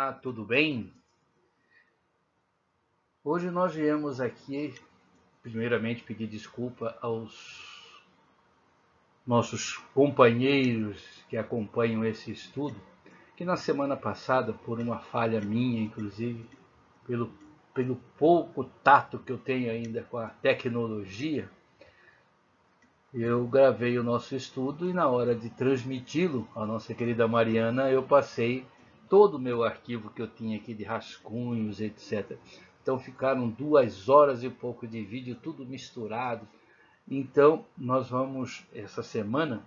Olá, tudo bem? Hoje nós viemos aqui, primeiramente, pedir desculpa aos nossos companheiros que acompanham esse estudo, que na semana passada, por uma falha minha, inclusive, pelo pouco tato que eu tenho ainda com a tecnologia, eu gravei o nosso estudo e na hora de transmiti-lo à nossa querida Mariana, eu passei todo o meu arquivo que eu tinha aqui de rascunhos, etc. Então ficaram 2 horas e pouco de vídeo, tudo misturado. Então nós vamos, essa semana,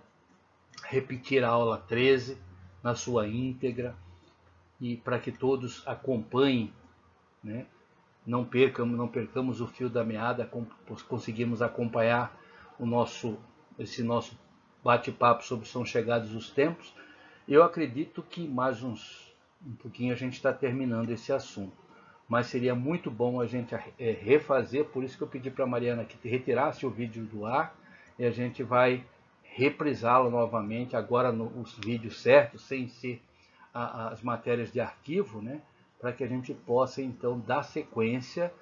repetir a aula 13 na sua íntegra e para que todos acompanhem, né? Não percamos o fio da meada, conseguimos acompanhar esse nosso bate-papo sobre São Chegados os Tempos. Eu acredito que mais um pouquinho a gente está terminando esse assunto, mas seria muito bom a gente refazer, por isso que eu pedi para a Mariana que retirasse o vídeo do ar, e a gente vai reprisá-lo novamente, agora os vídeos certos, sem ser as matérias de arquivo, né? Para que a gente possa então dar sequência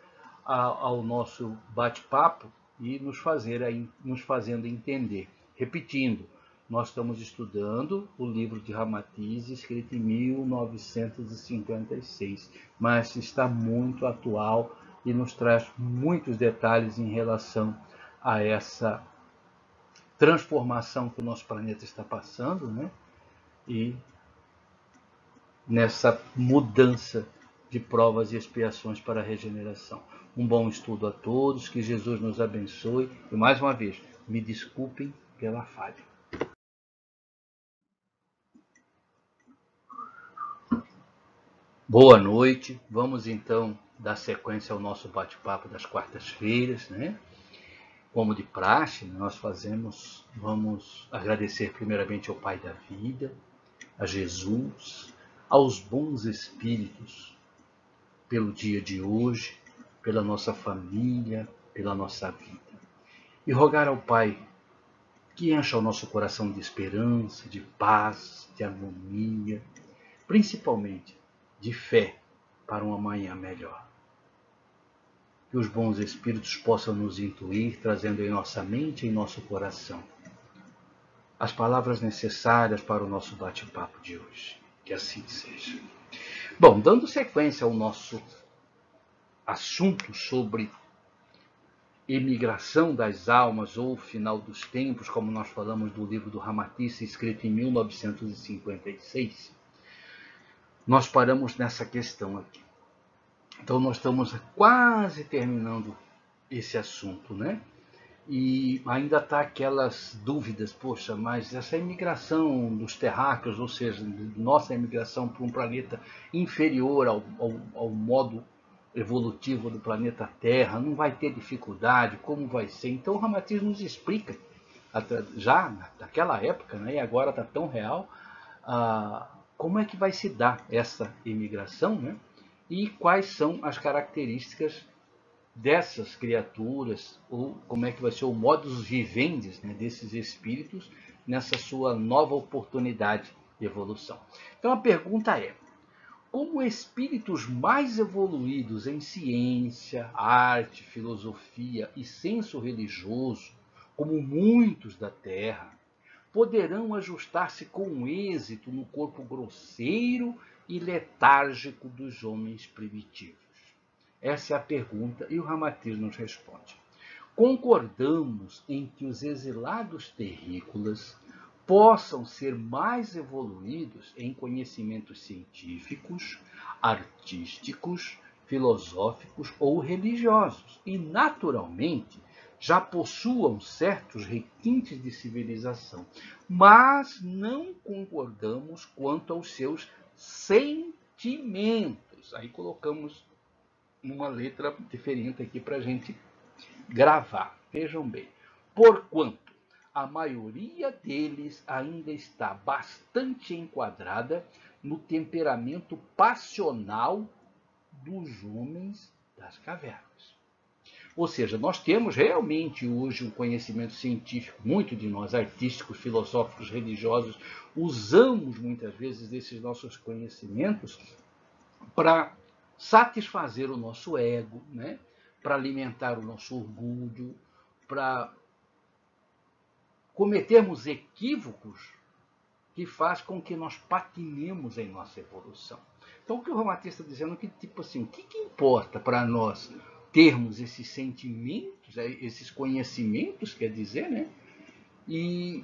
ao nosso bate-papo e nos fazendo entender. Repetindo, nós estamos estudando o livro de Ramatiz, escrito em 1956, mas está muito atual e nos traz muitos detalhes em relação a essa transformação que o nosso planeta está passando, né? E nessa mudança de provas e expiações para a regeneração. Um bom estudo a todos, que Jesus nos abençoe e, mais uma vez, me desculpem pela falha. Boa noite, vamos então dar sequência ao nosso bate-papo das quartas-feiras, né? Como de praxe, nós vamos agradecer primeiramente ao Pai da Vida, a Jesus, aos bons espíritos, pelo dia de hoje, pela nossa família, pela nossa vida. E rogar ao Pai que encha o nosso coração de esperança, de paz, de harmonia, principalmente de fé para um amanhã melhor. Que os bons espíritos possam nos intuir, trazendo em nossa mente e em nosso coração as palavras necessárias para o nosso bate-papo de hoje. Que assim seja. Bom, dando sequência ao nosso assunto sobre emigração das almas ou final dos tempos, como nós falamos do livro do Ramatiz, escrito em 1956, nós paramos nessa questão aqui. Então nós estamos quase terminando esse assunto, né? E ainda está aquelas dúvidas, poxa, mas essa imigração dos terráqueos, ou seja, nossa imigração para um planeta inferior ao modo evolutivo do planeta Terra, não vai ter dificuldade, como vai ser? Então o Ramatiz nos explica, já naquela época, né, e agora está tão real, como é que vai se dar essa imigração, né, e quais são as características dessas criaturas, ou como é que vai ser o modus vivendi, né, desses espíritos nessa sua nova oportunidade de evolução. Então a pergunta é: como espíritos mais evoluídos em ciência, arte, filosofia e senso religioso, como muitos da Terra, poderão ajustar-se com êxito no corpo grosseiro e letárgico dos homens primitivos? Essa é a pergunta e o Ramatiz nos responde. Concordamos em que os exilados terrícolas possam ser mais evoluídos em conhecimentos científicos, artísticos, filosóficos ou religiosos e, naturalmente, já possuam certos requintes de civilização, mas não concordamos quanto aos seus sentimentos. Aí colocamos uma letra diferente aqui para a gente gravar. Vejam bem. Porquanto a maioria deles ainda está bastante enquadrada no temperamento passional dos homens das cavernas. Ou seja, nós temos realmente hoje um conhecimento científico, muito de nós, artísticos, filosóficos, religiosos, usamos muitas vezes desses nossos conhecimentos para satisfazer o nosso ego, né? Para alimentar o nosso orgulho, para cometermos equívocos que faz com que nós patinemos em nossa evolução. Então, o que o Ramatiz está dizendo é que, tipo assim, o que importa para nós termos esses sentimentos, esses conhecimentos, quer dizer, né? E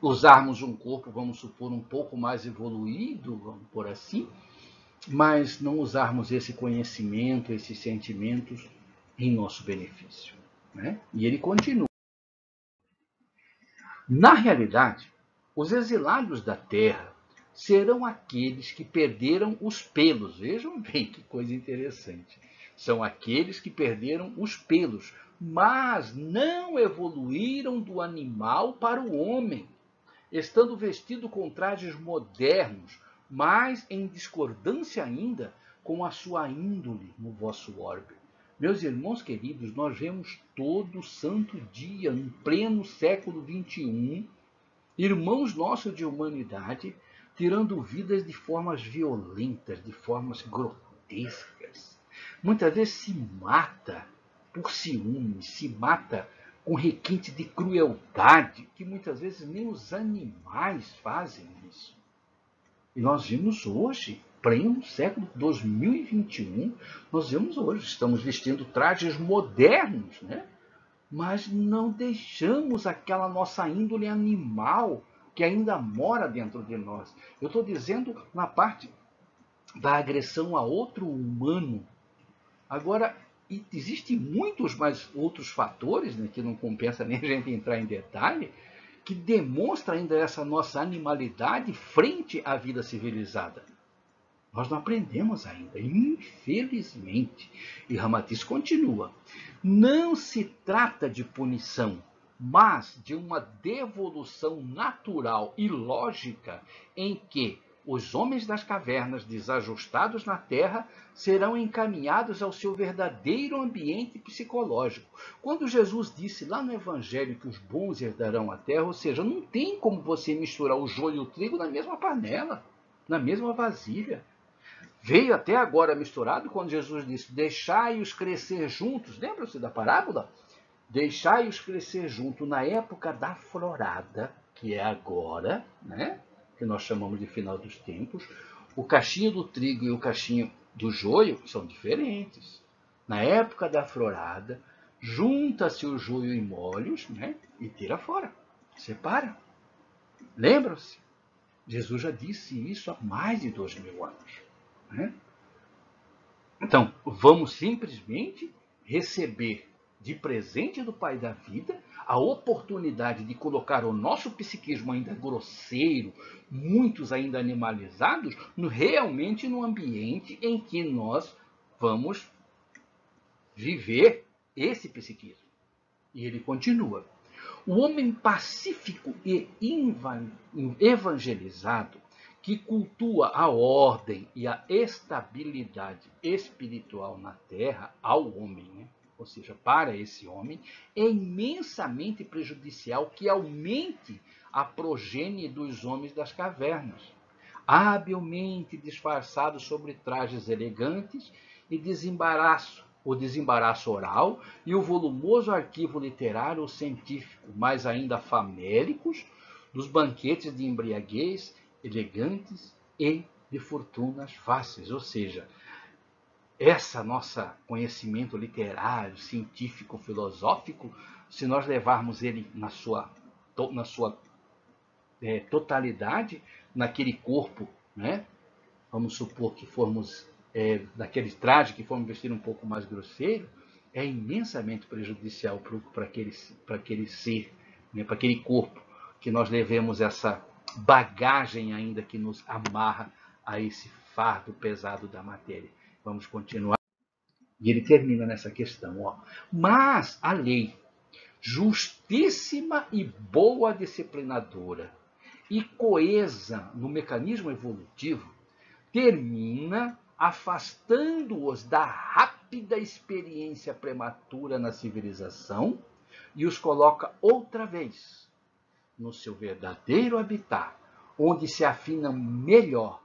usarmos um corpo, vamos supor, um pouco mais evoluído, vamos por assim, mas não usarmos esse conhecimento, esses sentimentos em nosso benefício. Né? E ele continua. Na realidade, os exilados da terra serão aqueles que perderam os pelos. Vejam bem que coisa interessante. São aqueles que perderam os pelos, mas não evoluíram do animal para o homem, estando vestido com trajes modernos, mas em discordância ainda com a sua índole no vosso orbe. Meus irmãos queridos, nós vemos todo santo dia, em pleno século XXI, irmãos nossos de humanidade tirando vidas de formas violentas, de formas grotescas. Muitas vezes se mata por ciúme, se mata com requinte de crueldade, que muitas vezes nem os animais fazem isso. E nós vimos hoje, pleno século 2021, nós vemos hoje, estamos vestindo trajes modernos, né? Mas não deixamos aquela nossa índole animal que ainda mora dentro de nós. Eu estou dizendo na parte da agressão a outro humano. Agora, existem muitos mais outros fatores, né, que não compensa nem a gente entrar em detalhe, que demonstra ainda essa nossa animalidade frente à vida civilizada. Nós não aprendemos ainda, infelizmente. E Ramatiz continua. Não se trata de punição, mas de uma devolução natural e lógica em que os homens das cavernas, desajustados na terra, serão encaminhados ao seu verdadeiro ambiente psicológico. Quando Jesus disse lá no Evangelho que os bons herdarão a terra, ou seja, não tem como você misturar o joio e o trigo na mesma panela, na mesma vasilha. Veio até agora misturado quando Jesus disse, deixai-os crescer juntos. Lembram-se da parábola? Deixai-os crescer juntos na época da florada, que é agora, né? Que nós chamamos de final dos tempos. O cachinho do trigo e o cachinho do joio são diferentes. Na época da florada, junta-se o joio em molhos, né? E tira fora, separa. Lembram-se? Jesus já disse isso há mais de 2000 anos. Né? Então, vamos simplesmente receber de presente do Pai da Vida a oportunidade de colocar o nosso psiquismo ainda grosseiro, muitos ainda animalizados, realmente no ambiente em que nós vamos viver esse psiquismo. E ele continua. O homem pacífico e evangelizado que cultua a ordem e a estabilidade espiritual na terra ao homem, né? Ou seja, para esse homem, é imensamente prejudicial que aumente a progenie dos homens das cavernas, habilmente disfarçados sobre trajes elegantes e o desembaraço oral e o volumoso arquivo literário ou científico, mais ainda famélicos, dos banquetes de embriaguez elegantes e de fortunas fáceis. Ou seja, esse nosso conhecimento literário, científico, filosófico, se nós levarmos ele na sua totalidade, naquele corpo, né? Vamos supor que formos daquele traje que formos vestir um pouco mais grosseiro, é imensamente prejudicial para aquele ser, né? Para aquele corpo, que nós levemos essa bagagem ainda que nos amarra a esse fardo pesado da matéria. Vamos continuar. E ele termina nessa questão. Ó. Mas a lei, justíssima e boa disciplinadora, e coesa no mecanismo evolutivo, termina afastando-os da rápida experiência prematura na civilização e os coloca outra vez no seu verdadeiro habitat, onde se afinam melhor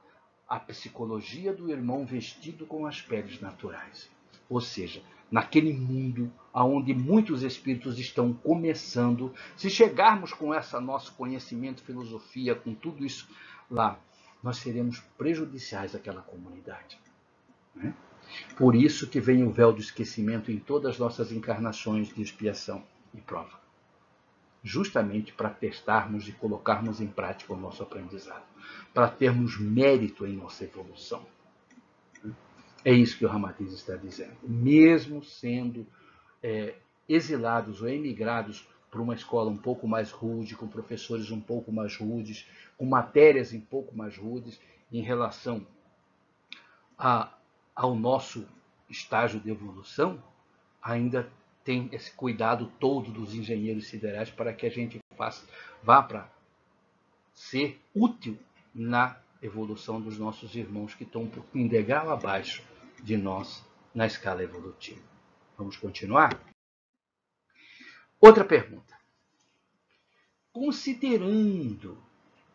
a psicologia do irmão vestido com as peles naturais. Ou seja, naquele mundo onde muitos espíritos estão começando, se chegarmos com esse nosso conhecimento, filosofia, com tudo isso lá, nós seremos prejudiciais àquela comunidade. Né? Por isso que vem o véu do esquecimento em todas as nossas encarnações de expiação e prova. Justamente para testarmos e colocarmos em prática o nosso aprendizado, para termos mérito em nossa evolução. É isso que o Ramatiz está dizendo. Mesmo sendo exilados ou emigrados para uma escola um pouco mais rude, com professores um pouco mais rudes, com matérias um pouco mais rudes, em relação ao nosso estágio de evolução, ainda tem esse cuidado todo dos engenheiros siderais para que a gente vá para ser útil na evolução dos nossos irmãos que estão um degrau abaixo de nós na escala evolutiva. Vamos continuar? Outra pergunta. Considerando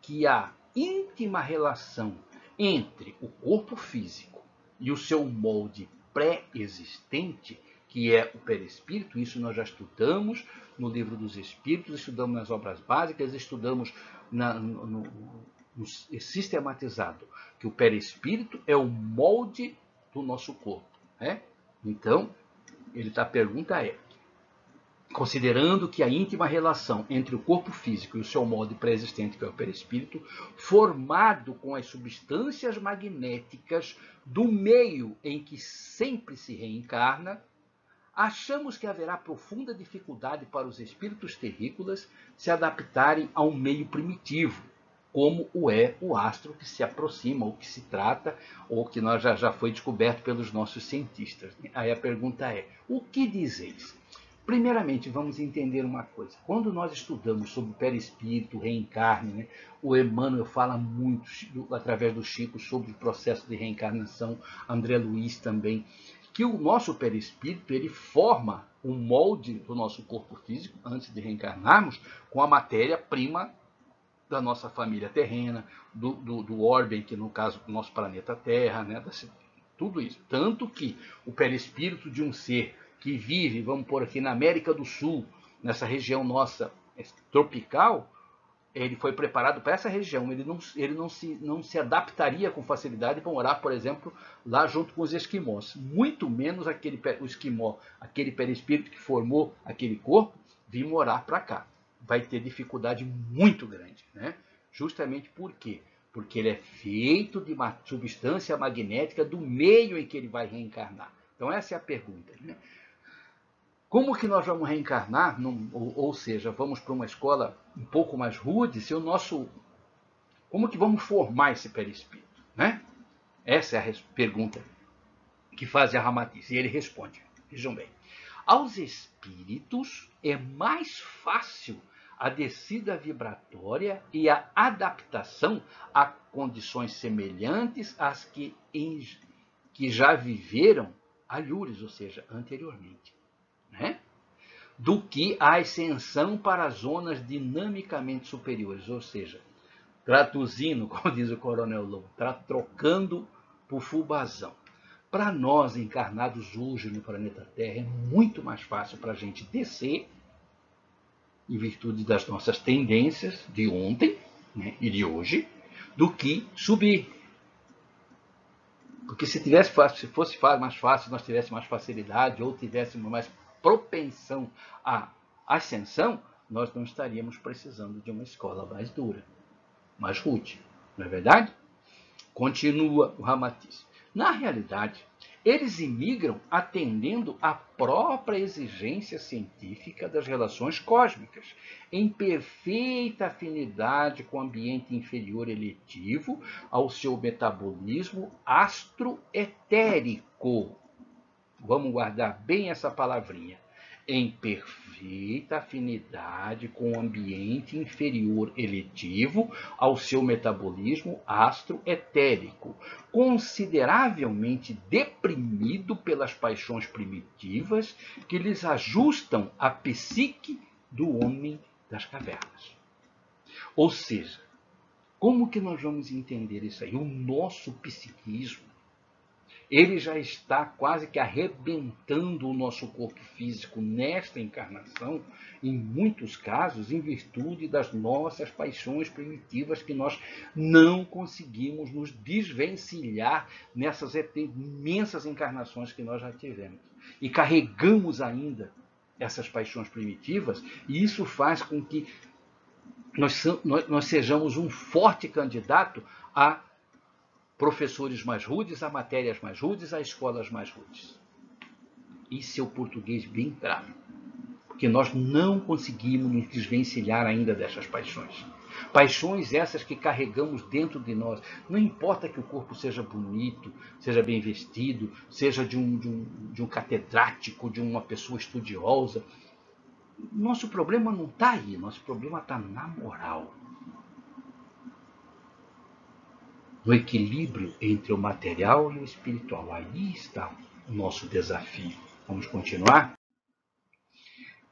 que há íntima relação entre o corpo físico e o seu molde pré-existente, que é o perispírito, isso nós já estudamos no Livro dos Espíritos, estudamos nas obras básicas, estudamos no sistematizado, que o perispírito é o molde do nosso corpo. Né? Então, a pergunta é, considerando que a íntima relação entre o corpo físico e o seu molde pré-existente, que é o perispírito, formado com as substâncias magnéticas do meio em que sempre se reencarna, achamos que haverá profunda dificuldade para os espíritos terrícolas se adaptarem a um meio primitivo, como o astro que se aproxima, ou que se trata, ou que já foi descoberto pelos nossos cientistas. Aí a pergunta é, o que dizeis? Primeiramente, vamos entender uma coisa. Quando nós estudamos sobre o perispírito, reencarne, né, o Emmanuel fala muito, através do Chico, sobre o processo de reencarnação, André Luiz também, que o nosso perispírito ele forma um molde do nosso corpo físico, antes de reencarnarmos, com a matéria-prima da nossa família terrena, do orbe, que no caso do nosso planeta Terra, né, tudo isso. Tanto que o perispírito de um ser que vive, vamos pôr aqui na América do Sul, nessa região nossa tropical, ele foi preparado para essa região, ele não se adaptaria com facilidade para morar, por exemplo, lá junto com os esquimós. Muito menos o esquimó, aquele perispírito que formou aquele corpo, vir morar para cá. Vai ter dificuldade muito grande. Né? Justamente por quê? Porque ele é feito de uma substância magnética do meio em que ele vai reencarnar. Então essa é a pergunta. Né? Como que nós vamos reencarnar, ou seja, vamos para uma escola um pouco mais rude, se como que vamos formar esse perispírito? Né? Essa é a pergunta que faz a Ramatiz. E ele responde, vejam bem, aos espíritos é mais fácil a descida vibratória e a adaptação a condições semelhantes às que já viveram alhures, ou seja, anteriormente. Né? Do que a ascensão para zonas dinamicamente superiores, ou seja, traduzindo, como diz o Coronel Lobo, trocando por fubazão. Para nós encarnados hoje no planeta Terra é muito mais fácil para a gente descer, em virtude das nossas tendências de ontem, né, e de hoje, do que subir. Porque se fosse mais fácil, nós tivéssemos mais facilidade ou tivéssemos mais propensão à ascensão, nós não estaríamos precisando de uma escola mais dura, mais rude. Não é verdade? Continua o Ramatiz. Na realidade, eles imigram atendendo à própria exigência científica das relações cósmicas, em perfeita afinidade com o ambiente inferior eletivo, ao seu metabolismo astroetérico. Vamos guardar bem essa palavrinha. Em perfeita afinidade com o ambiente inferior eletivo ao seu metabolismo astroetérico, consideravelmente deprimido pelas paixões primitivas que lhes ajustam a psique do homem das cavernas. Ou seja, Como que nós vamos entender isso aí? O nosso psiquismo, ele já está quase que arrebentando o nosso corpo físico nesta encarnação, em muitos casos, em virtude das nossas paixões primitivas que nós não conseguimos nos desvencilhar nessas imensas encarnações que nós já tivemos. E carregamos ainda essas paixões primitivas, e isso faz com que nós sejamos um forte candidato a professores mais rudes, a matérias mais rudes, a escolas mais rudes. Isso é o português bem claro. Porque nós não conseguimos nos desvencilhar ainda dessas paixões. Paixões essas que carregamos dentro de nós. Não importa que o corpo seja bonito, seja bem vestido, seja de um catedrático, de uma pessoa estudiosa. Nosso problema não está aí, nosso problema está na moral. No equilíbrio entre o material e o espiritual. Aí está o nosso desafio. Vamos continuar?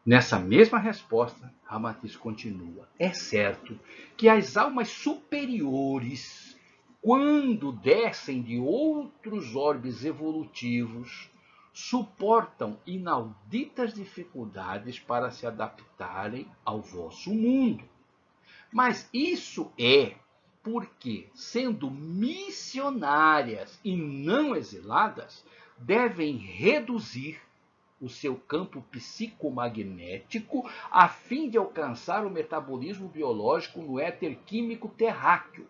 Nessa mesma resposta, Ramatiz continua. É certo que as almas superiores, quando descem de outros orbes evolutivos, suportam inauditas dificuldades para se adaptarem ao vosso mundo. Mas isso é porque, sendo missionárias e não exiladas, devem reduzir o seu campo psicomagnético a fim de alcançar o metabolismo biológico no éter químico terráqueo.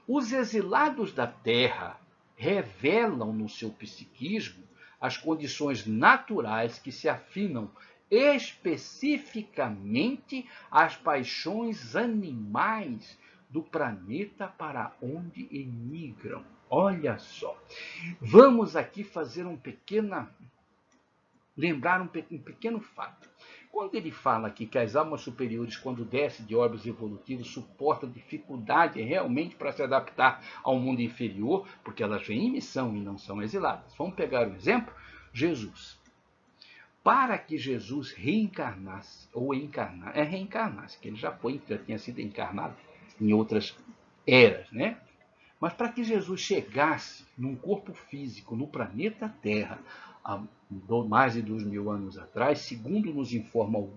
Os exilados da Terra revelam no seu psiquismo as condições naturais que se afinam especificamente às paixões animais do planeta para onde emigram. Olha só. Vamos aqui fazer lembrar um pequeno fato. Quando ele fala aqui que as almas superiores, quando descem de orbes evolutivos, suportam dificuldade realmente para se adaptar ao mundo inferior, porque elas vêm em missão e não são exiladas. Vamos pegar o exemplo? Jesus. Para que Jesus reencarnasse, ou reencarnasse, que ele já tinha sido encarnado em outras eras, né? Mas para que Jesus chegasse num corpo físico no planeta Terra, há mais de 2.000 anos atrás, segundo nos informam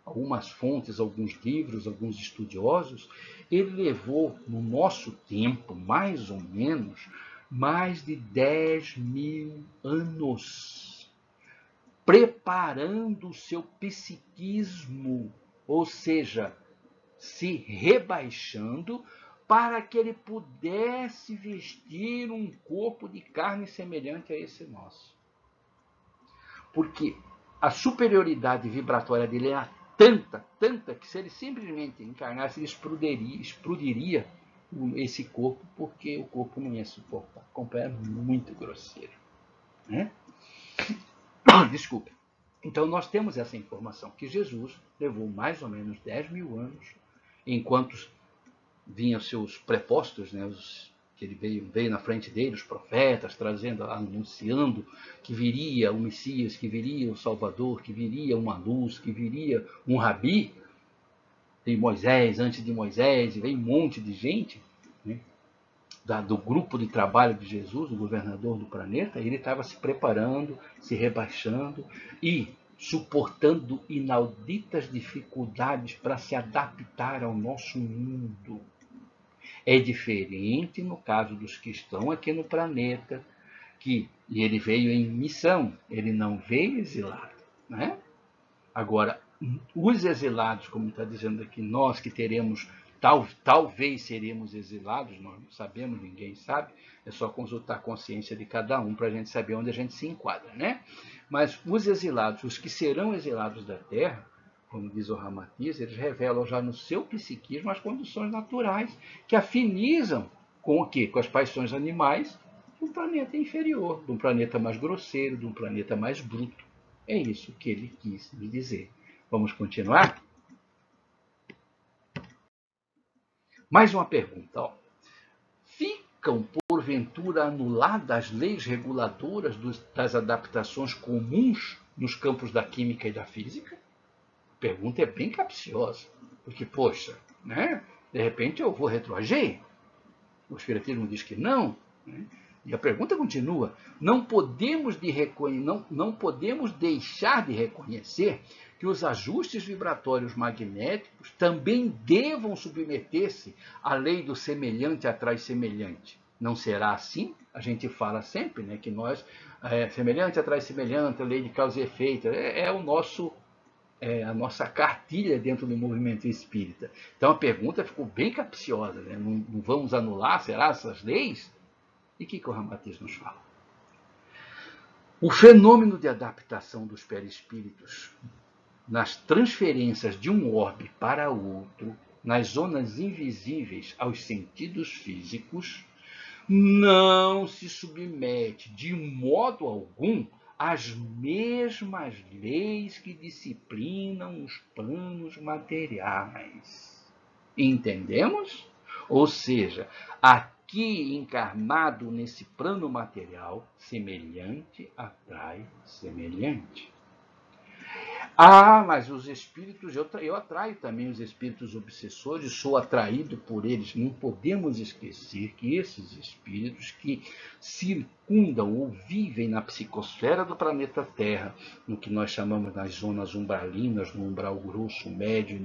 algumas fontes, alguns livros, alguns estudiosos, ele levou, no nosso tempo, mais ou menos, mais de 10.000 anos, preparando o seu psiquismo, ou seja, se rebaixando para que ele pudesse vestir um corpo de carne semelhante a esse nosso. Porque a superioridade vibratória dele era tanta, que se ele simplesmente encarnasse, ele explodiria esse corpo, porque o corpo não ia suportar. O corpo era muito grosseiro. Né? Desculpa. Então nós temos essa informação, que Jesus levou mais ou menos 10.000 anos, enquanto vinham seus prepostos, né, que ele veio na frente dele, os profetas, anunciando que viria o Messias, que viria o Salvador, que viria uma luz, que viria um Rabi. Tem Moisés, antes de Moisés, e vem um monte de gente, né, do grupo de trabalho de Jesus, o governador do planeta. Ele estava se preparando, se rebaixando e suportando inauditas dificuldades para se adaptar ao nosso mundo. É diferente no caso dos que estão aqui no planeta, e ele veio em missão, ele não veio exilado. Né? Agora, os exilados, como está dizendo aqui, nós que teremos, talvez seremos exilados, nós não sabemos, ninguém sabe, é só consultar a consciência de cada um para a gente saber onde a gente se enquadra. Né? Mas os exilados, os que serão exilados da Terra, como diz o Ramatiz, eles revelam já no seu psiquismo as condições naturais que afinizam com o quê? Com as paixões animais de um planeta inferior, de um planeta mais grosseiro, de um planeta mais bruto. É isso que ele quis me dizer. Vamos continuar? Mais uma pergunta. Ó. Ficam, porventura, anuladas as leis reguladoras das adaptações comuns nos campos da química e da física? A pergunta é bem capciosa, porque, poxa, né? De repente eu vou retroagir. O Espiritismo diz que não. Né? E a pergunta continua: não podemos deixar de reconhecer que os ajustes vibratórios magnéticos também devam submeter-se à lei do semelhante atrai semelhante. Não será assim? A gente fala sempre, né, que nós, semelhante atrai semelhante, a lei de causa e efeito, a nossa cartilha dentro do movimento espírita. Então a pergunta ficou bem capciosa, né? Não vamos anular, será, essas leis? E o que o Ramatiz nos fala? O fenômeno de adaptação dos perispíritos nas transferências de um orbe para outro, nas zonas invisíveis aos sentidos físicos, não se submete de modo algum às mesmas leis que disciplinam os planos materiais. Entendemos? Ou seja, aqui encarnado nesse plano material, semelhante atrai semelhante. Mas os espíritos, eu atraio também os espíritos obsessores, sou atraído por eles. Não podemos esquecer que esses espíritos que circundam ou vivem na psicosfera do planeta Terra, no que nós chamamos das zonas umbralinas, no umbral grosso, médio,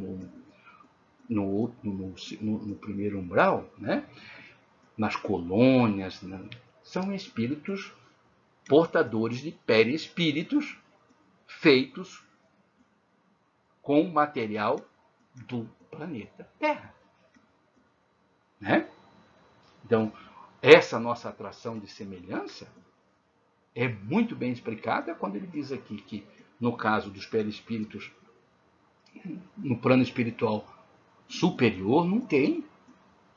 no primeiro umbral, né? Nas colônias, né? São espíritos portadores de perispíritos feitos com material do planeta Terra. Né? Então, essa nossa atração de semelhança é muito bem explicada quando ele diz aqui que, no caso dos perispíritos, no plano espiritual superior, não tem.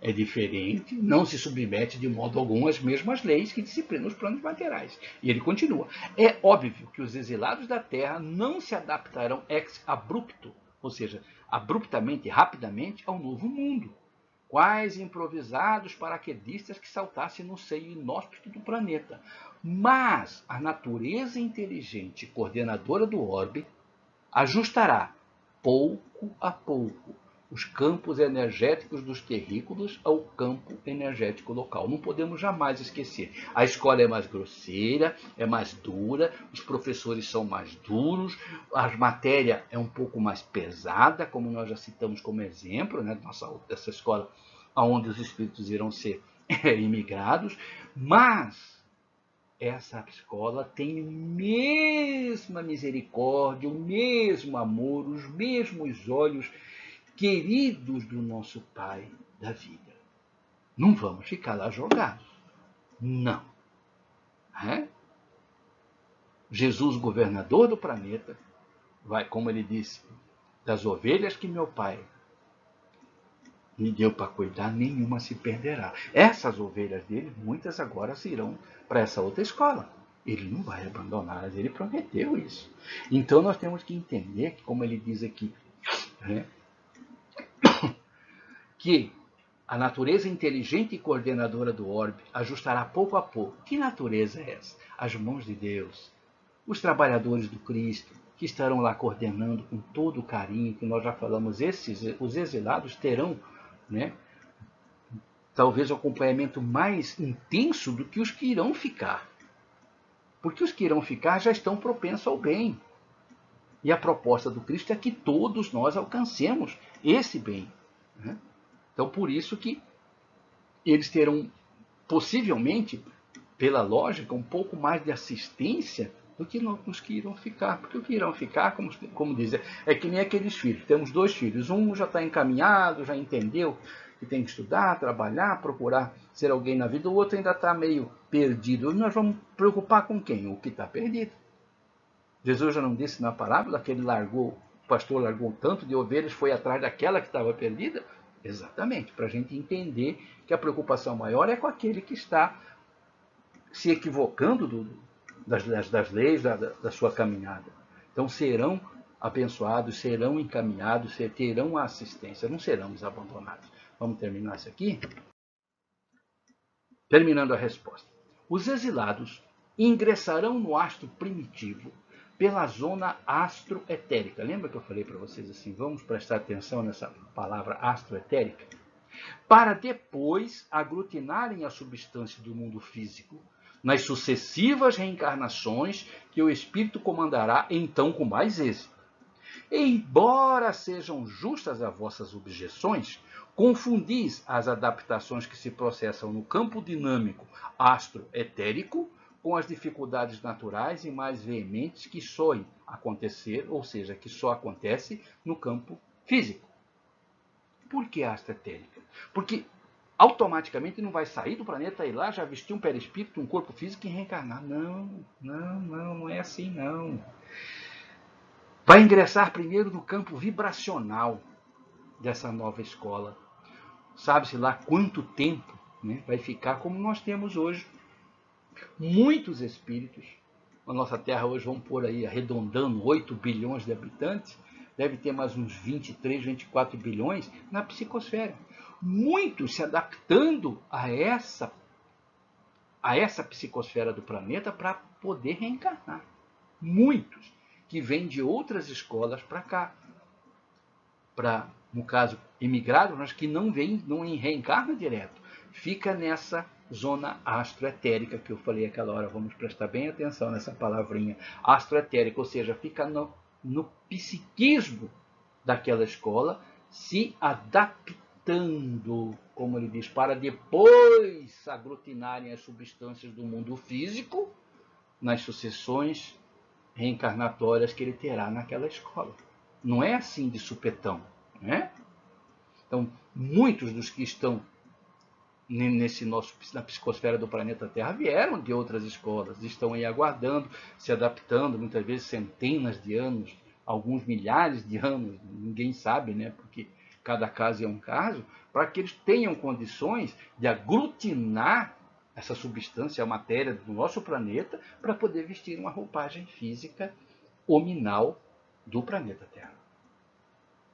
É diferente, não se submete de modo algum às mesmas leis que disciplinam os planos materiais. E ele continua. É óbvio que os exilados da Terra não se adaptarão ex abrupto, ou seja, abruptamente, rapidamente, ao novo mundo. Quais improvisados paraquedistas que saltassem no seio inóspito do planeta. Mas a natureza inteligente coordenadora do orbe ajustará, pouco a pouco, os campos energéticos dos terrícolas ao campo energético local. Não podemos jamais esquecer. A escola é mais grosseira, é mais dura, os professores são mais duros, a matéria é um pouco mais pesada, como nós já citamos como exemplo, né, dessa escola onde os espíritos irão ser imigrados, mas essa escola tem a mesma misericórdia, o mesmo amor, os mesmos olhos queridos do nosso Pai da vida. Não vamos ficar lá jogados. Não. Jesus, governador do planeta, vai, como ele disse, das ovelhas que meu Pai me deu para cuidar, nenhuma se perderá. Essas ovelhas dele, muitas agora se irão para essa outra escola. Ele não vai abandoná-las, ele prometeu isso. Então nós temos que entender que, como ele diz aqui, que a natureza inteligente e coordenadora do orbe ajustará pouco a pouco. Que natureza é essa? As mãos de Deus. Os trabalhadores do Cristo, que estarão lá coordenando com todo o carinho, que nós já falamos, os exilados terão, né, talvez o acompanhamento mais intenso do que os que irão ficar. Porque os que irão ficar já estão propensos ao bem. E a proposta do Cristo é que todos nós alcancemos esse bem. Né? Então, por isso que eles terão, possivelmente, pela lógica, um pouco mais de assistência do que os que irão ficar. Porque os que irão ficar, como dizem, é que nem aqueles filhos. Temos 2 filhos. Um já está encaminhado, já entendeu que tem que estudar, trabalhar, procurar ser alguém na vida. O outro ainda está meio perdido. E nós vamos preocupar com quem? O que está perdido. Jesus já não disse na parábola que o pastor largou tanto de ovelhas, foi atrás daquela que estava perdida? Exatamente, para a gente entender que a preocupação maior é com aquele que está se equivocando das leis da sua caminhada. Então serão abençoados, serão encaminhados, terão a assistência, não seremos abandonados. Vamos terminar isso aqui? Terminando a resposta. Os exilados ingressarão no astro primitivo pela zona astroetérica. Lembra que eu falei para vocês assim, vamos prestar atenção nessa palavra astroetérica? para depois aglutinarem a substância do mundo físico, nas sucessivas reencarnações que o espírito comandará então com mais êxito. Embora sejam justas as vossas objeções, confundis as adaptações que se processam no campo dinâmico astro-etérico com as dificuldades naturais e mais veementes que soem acontecer, ou seja, que só acontece no campo físico. Por que astro-etérica? Porque automaticamente não vai sair do planeta e lá já vestir um perispírito, um corpo físico e reencarnar. Não é assim não. Vai ingressar primeiro no campo vibracional dessa nova escola. Sabe-se lá quanto tempo, né, vai ficar como nós temos hoje. Muitos espíritos, a nossa Terra hoje, vamos pôr aí, arredondando, 8 bilhões de habitantes, deve ter mais uns 23, 24 bilhões na psicosfera. Muitos se adaptando a essa psicosfera do planeta para poder reencarnar. Muitos que vêm de outras escolas para cá. Para, no caso, imigrados, mas que não reencarna direto. Fica nessa zona astroetérica que eu falei aquela hora. Vamos prestar bem atenção nessa palavrinha. Astroetérica, ou seja, fica no psiquismo daquela escola, se adaptando, como ele diz, para depois aglutinarem as substâncias do mundo físico nas sucessões reencarnatórias que ele terá naquela escola. Não é assim de supetão, né? Então, muitos dos que estão na psicosfera do planeta Terra vieram de outras escolas, estão aí aguardando, se adaptando, muitas vezes centenas de anos, alguns milhares de anos, ninguém sabe, né? Porque cada caso é um caso, para que eles tenham condições de aglutinar essa substância, a matéria do nosso planeta, para poder vestir uma roupagem física hominal do planeta Terra.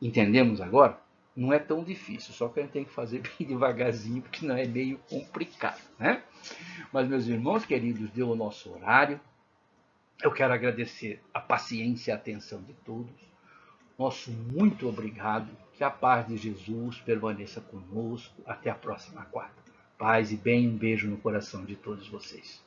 Entendemos agora? Não é tão difícil, só que a gente tem que fazer bem devagarzinho, porque não é meio complicado, né? Mas, meus irmãos queridos, deu o nosso horário. Eu quero agradecer a paciência e a atenção de todos. Nosso muito obrigado. Que a paz de Jesus permaneça conosco. Até a próxima quarta. Paz e bem, um beijo no coração de todos vocês.